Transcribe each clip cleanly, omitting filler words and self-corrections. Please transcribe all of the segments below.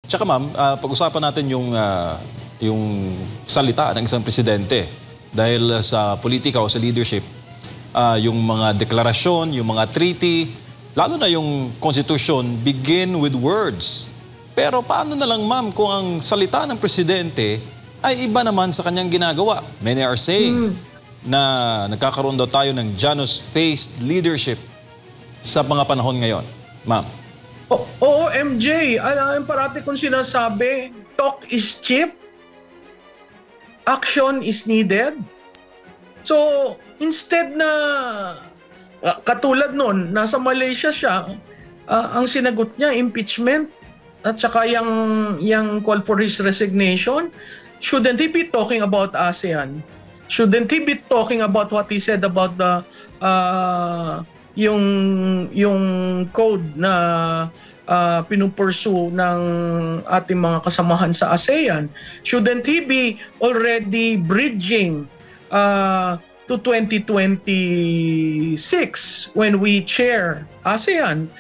Tsaka ma'am, pag-usapan natin yung salita ng isang presidente. Dahil sa politika o sa leadership, yung mga deklarasyon, yung mga treaty, lalo na yung constitution, begin with words. Pero paano na lang ma'am kung ang salita ng presidente ay iba naman sa kanyang ginagawa? Many are saying na nagkakaroon daw tayo ng Janus-faced leadership sa mga panahon ngayon. Ma'am. Oo, MJ. Alam, parati kong sinasabi, talk is cheap, action is needed. So, instead na, katulad nun, nasa Malaysia siya, ang sinagot niya, impeachment, at saka yung call for his resignation, shouldn't he be talking about ASEAN? Shouldn't he be talking about what he said about the yung code na pinupursue ng ating mga kasamahan sa ASEAN? Shouldn't he be already bridging to 2026 when we chair ASEAN?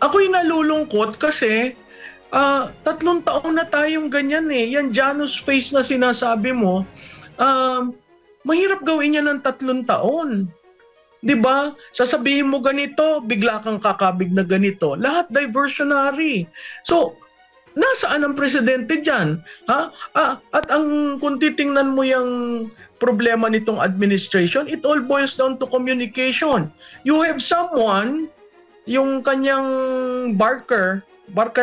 Ako'y nalulungkot kasi 3 taon na tayong ganyan eh. Yan Janus face na sinasabi mo, mahirap gawin yan ng 3 taon. 'Di ba? Sasabihin mo ganito, bigla kang kakabig na ganito. Lahat diversionary. So, nasaan ang presidente diyan? At kung titingnan mo yung problema nitong administration, it all boils down to communication. You have someone, yung kanyang barker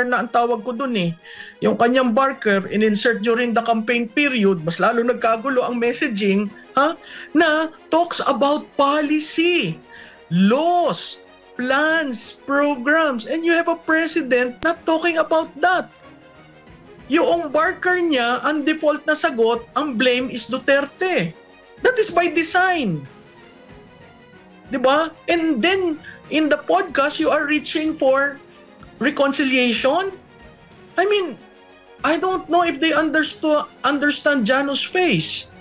na ang tawag ko dun eh. Yung kanyang barker, in-insert during the campaign period, mas lalo nagkagulo ang messaging, na talks about policy, laws, plans, programs, and you have a president not talking about that. Yung barker niya, ang default na sagot, ang blame is Duterte. That is by design. Diba? And then, in the podcast, you are reaching for reconciliation? I mean, I don't know if they understand Janus face.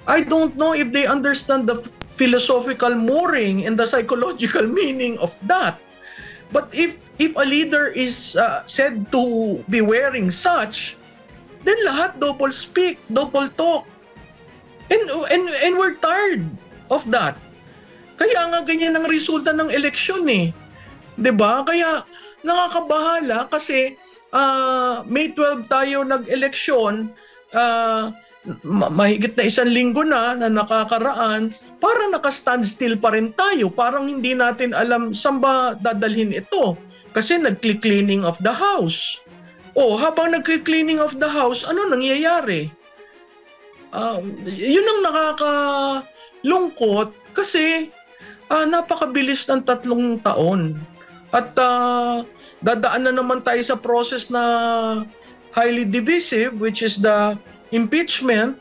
I don't know if they understand the philosophical mooring and the psychological meaning of that. But if a leader is said to be wearing such, then lahat double speak, double talk. And we're tired of that. Kaya nga ganyan ang resulta ng eleksyon eh. 'Di ba? Kaya nakakabahala kasi May 12 tayo nag-eleksyon, mahigit na 1 linggo na nakakaraan, para naka-standstill pa rin tayo. Parang hindi natin alam saan ba dadalhin ito. Kasi nag-cleaning of the house. Habang nag-cleaning of the house, ano nangyayari? Yun ang nakakalungkot kasi napakabilis ng 3 taon. At dadaan na naman tayo sa process na highly divisive, which is the impeachment.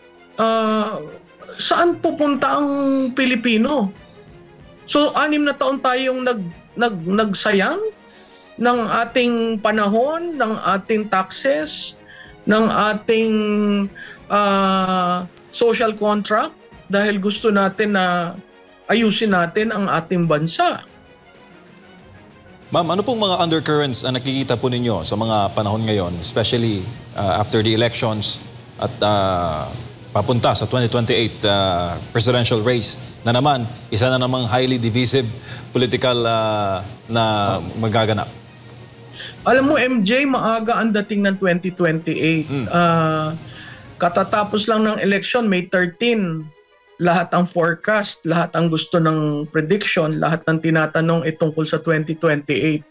Saan pupunta ang Pilipino? So, 6 na taon tayong nagsayang ng ating panahon, ng ating taxes, ng ating social contract dahil gusto natin na ayusin natin ang ating bansa. Ma'am, ano pong mga undercurrents ang nakikita po ninyo sa mga panahon ngayon, especially after the elections at papunta sa 2028 presidential race na naman, isa na namang highly divisive political na magaganap? Alam mo, MJ, maaga ang dating ng 2028. Katatapos lang ng election, May 13, lahat ang forecast, lahat ang gusto ng prediction, lahat ng tinatanong tungkol sa 2028.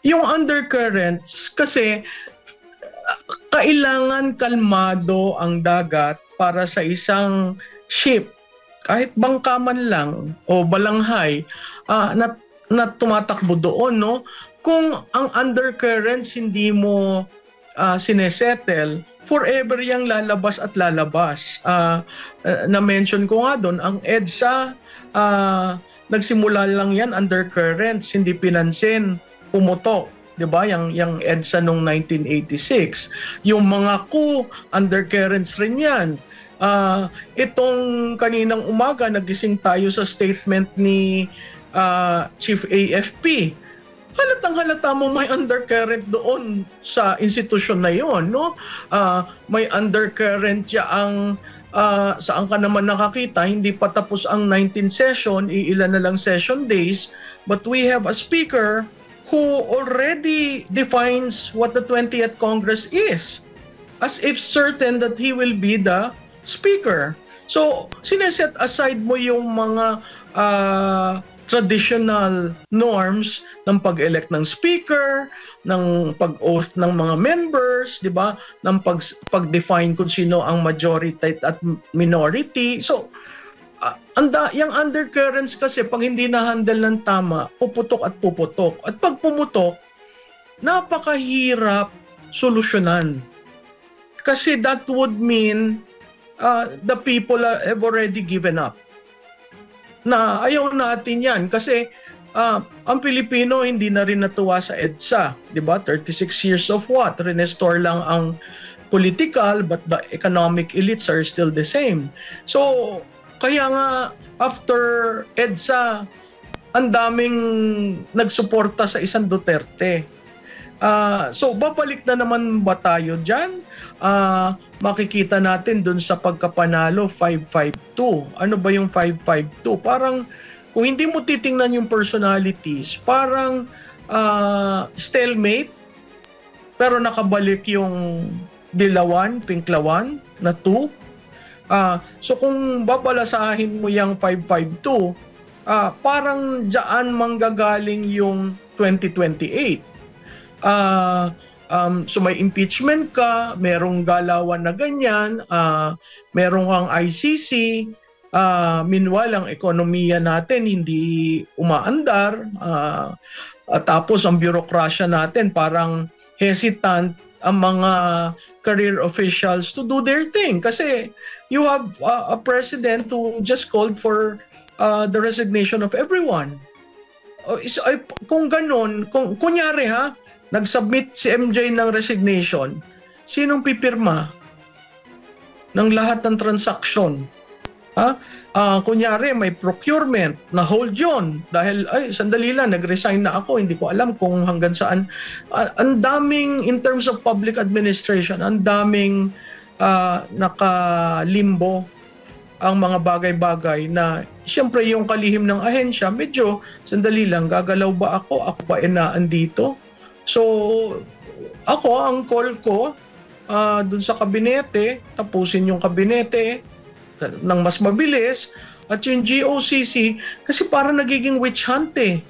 Yung undercurrents, kasi kailangan kalmado ang dagat para sa isang ship, kahit bangka man lang o balanghay, na tumatakbo doon, no? Kung ang undercurrents hindi mo sinesettle, forever yang lalabas at lalabas. Na-mention ko nga doon, ang EDSA, nagsimula lang yan undercurrents, hindi pinansin, pumutok. Diba? Yung EDSA noong 1986. Yung mga coup, undercurrents rin yan. Itong kaninang umaga, nagising tayo sa statement ni Chief AFP. halatang-halata mo may undercurrent doon sa institusyon na yon, no? May undercurrent ang saan ka naman nakakita, hindi pa tapos ang 19th session, iilan na lang session days, but we have a speaker who already defines what the 20th Congress is, as if certain that he will be the speaker. So, sineset aside mo yung mga traditional norms ng pag-elect ng speaker, ng pag-oath ng mga members, di ba? Ng pag-define kung sino ang majority at minority. So, yung undercurrents kasi pag hindi na-handle ng tama, puputok at puputok. At pag pumutok, napakahirap solusyonan. Kasi that would mean the people have already given up. Na ayaw natin yan kasi ang Pilipino hindi na rin natuwa sa EDSA, di ba? 36 years of what? Restore lang ang political but the economic elites are still the same. So, kaya nga after EDSA, ang daming nagsuporta sa isang Duterte. So, babalik na naman ba tayo dyan? Makikita natin dun sa pagkapanalo 552. Ano ba yung 552? Parang kung hindi mo titingnan yung personalities, parang stalemate, pero nakabalik yung dilawan, pinklawan na 2. So kung babalasahin mo yung 552, parang dyan manggagaling yung 2028. So may impeachment ka, merong galawan na ganyan, merong kang ICC, meanwhile ang ekonomiya natin hindi umaandar, tapos ang bureaucracia natin parang hesitant ang mga career officials to do their thing kasi you have a president who just called for the resignation of everyone. Kung ganun, kunyari nag-submit si MJ ng resignation, sinong pipirma ng lahat ng transaksyon? Kunyari, may procurement, na hold yun. Dahil, sandali lang, nag-resign na ako, hindi ko alam kung hanggang saan. Ang daming, in terms of public administration, ang daming nakalimbo ang mga bagay-bagay na, siyempre, yung kalihim ng ahensya, medyo, sandali lang, gagalaw ba ako? Ako ba inaan dito? So, ang call ko dun sa kabinete, tapusin yung kabinete ng mas mabilis, at yung GOCC, kasi parang nagiging witch hunt eh.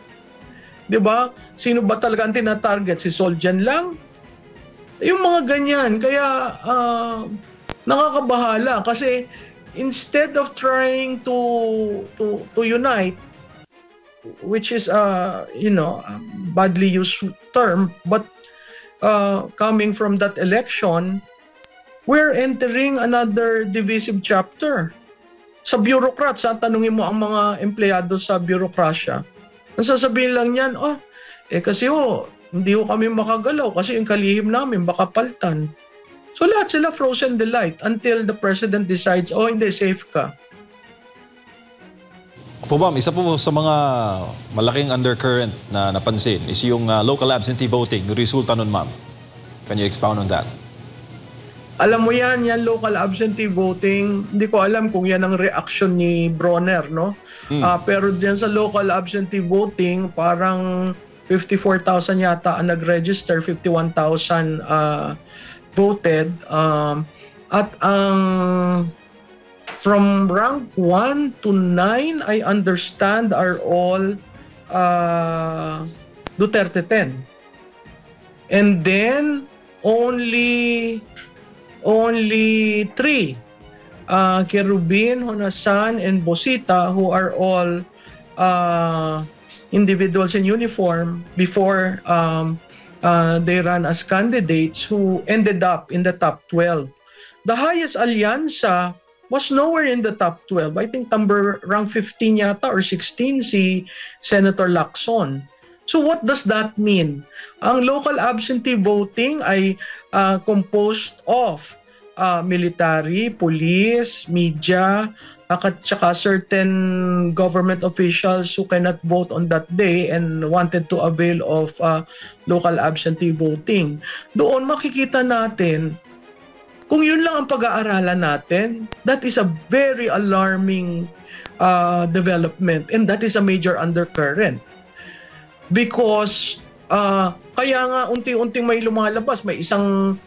Diba? Sino ba talaga ang tinatarget? Si Soljan lang? Yung mga ganyan. Kaya, nakakabahala kasi instead of trying to unite, which is a badly used term, but coming from that election, we're entering another divisive chapter. Sa bureaucrats, tanungin mo ang mga empleyado sa bureaucracia, ang sasabihin lang niyan, kasi hindi kami makagalaw kasi yung kalihim namin baka paltan. So lahat sila frozen the light until the president decides, hindi, safe ka. Po ma'am, isa po sa mga malaking undercurrent na napansin is yung local absentee voting, yung resulta nun ma'am. Can you expound on that? Alam mo yan local absentee voting, hindi ko alam kung yan ang reaction ni Bronner, no? Pero diyan sa local absentee voting, parang 54,000 yata ang nag-register, 51,000 voted. At ang from rank 1 to 9, I understand, are all Duterte 10. And then, only 3, Kerubin, Honasan, and Bosita, who are all individuals in uniform before they ran as candidates, who ended up in the top 12. The highest alyansa was nowhere in the top 12. I think rank 15 yata or 16 si Senator Lacson. So what does that mean? Ang local absentee voting ay composed of military, police, media, at saka certain government officials who cannot vote on that day and wanted to avail of local absentee voting. Doon makikita natin, kung yun lang ang pag-aaralan natin, that is a very alarming development, and that is a major undercurrent. Because kaya nga unti-unting may lumalabas, may isang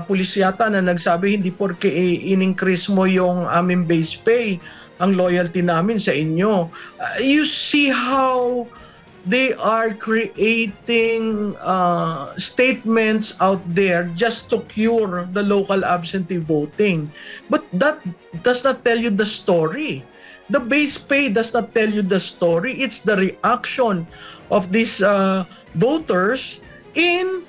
pulis yata na nagsabi, hindi porke in-increase mo yung aming base pay, ang loyalty namin sa inyo. You see how they are creating statements out there just to cure the local absentee voting. But that does not tell you the story. The base pay does not tell you the story. It's the reaction of these voters in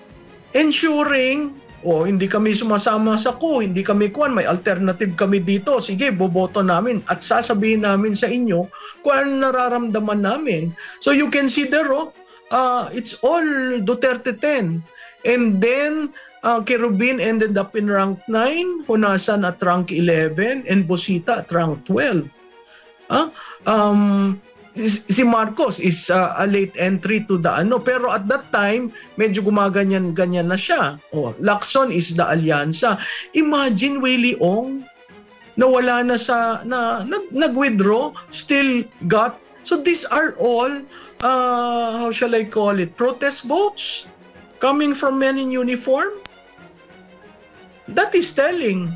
ensuring, hindi kami sumasama sa coup, hindi kami may alternative kami dito, sige, boboto namin at sasabihin namin sa inyo kung ano nararamdaman namin. So you can see there, it's all Duterte 10. And then, Kerubin ended up in rank 9, Hunasan at rank 11, and Busita at rank 12. Si Marcos is a late entry to the pero at that time medyo gumaganyan-ganyan na siya. Lacson is the alyansa. Imagine Willie Ong na wala na sa nag-withdraw, still got. So these are all how shall I call it, protest votes coming from men in uniform. That is telling.